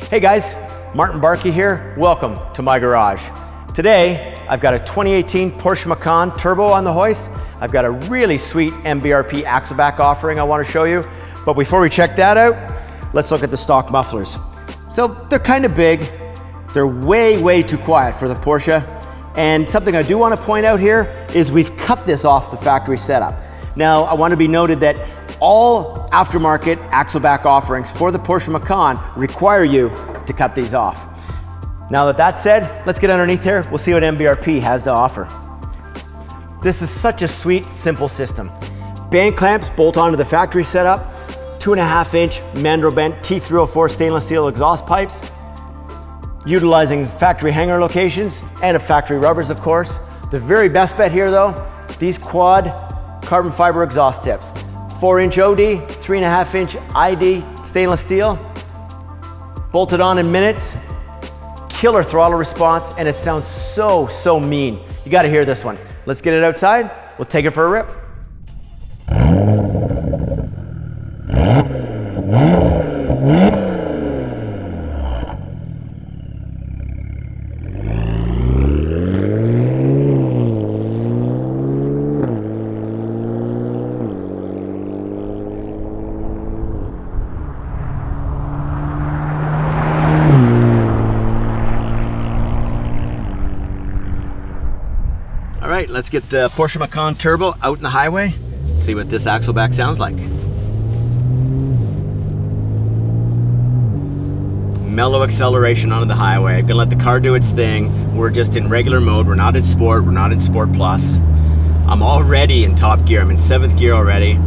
Hey guys, Martin Barkey here. Welcome to my garage. Today, I've got a 2018 Porsche Macan Turbo on the hoist. I've got a really sweet MBRP axleback offering I want to show you. But before we check that out, let's look at the stock mufflers. So they're kind of big. They're way too quiet for the Porsche. And something I do want to point out here is we've cut this off the factory setup. Now, I want to be noted that all aftermarket axleback offerings for the Porsche Macan require you to cut these off. Now that that's said, let's get underneath here. We'll see what MBRP has to offer. This is such a sweet, simple system. Band clamps bolt onto the factory setup, 2.5-inch mandrel bent T304 stainless steel exhaust pipes, utilizing factory hanger locations and a factory rubbers, of course. The very best bet here though, these quad carbon fiber exhaust tips. 4-inch OD, 3.5-inch ID stainless steel, bolted on in minutes, killer throttle response, and it sounds so mean. You gotta hear this one. Let's get it outside, we'll take it for a rip. All right, let's get the Porsche Macan Turbo out in the highway, see what this axleback sounds like. Mellow acceleration onto the highway. I'm gonna let the car do its thing. We're just in regular mode. We're not in sport. We're not in sport plus. I'm already in top gear. I'm in 7th gear already.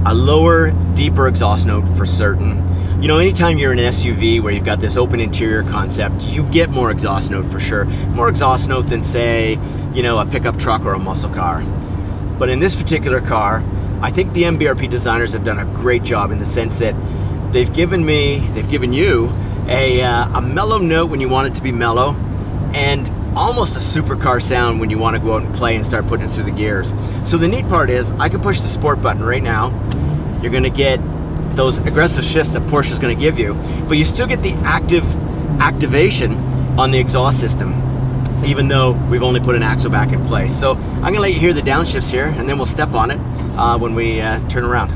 A lower, deeper exhaust note for certain. You know, anytime you're in an SUV where you've got this open interior concept, you get more exhaust note for sure. More exhaust note than, say, you know, a pickup truck or a muscle car. But in this particular car, I think the MBRP designers have done a great job in the sense that they've given you a mellow note when you want it to be mellow, and almost a supercar sound when you want to go out and play and start putting it through the gears. So the neat part is, I can push the sport button right now. You're gonna get those aggressive shifts that Porsche is gonna give you, but you still get the activation on the exhaust system, even though we've only put an axleback in place. So I'm gonna let you hear the downshifts here, and then we'll step on it when we turn around.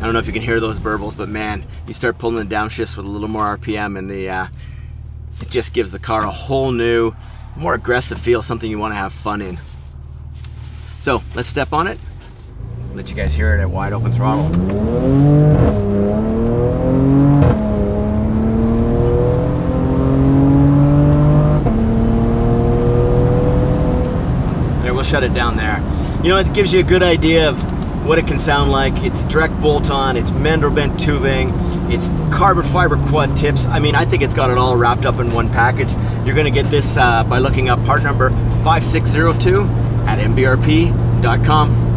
I don't know if you can hear those burbles, but man, you start pulling the downshifts with a little more RPM, and it just gives the car a whole new, more aggressive feel, something you want to have fun in. So let's step on it, let you guys hear it at wide open throttle. There, we'll shut it down there. You know, it gives you a good idea of what it can sound like. It's direct bolt-on, it's mandrel bent tubing, it's carbon fiber quad tips. I mean, I think it's got it all wrapped up in one package. You're gonna get this by looking up part number 5602 at mbrp.com.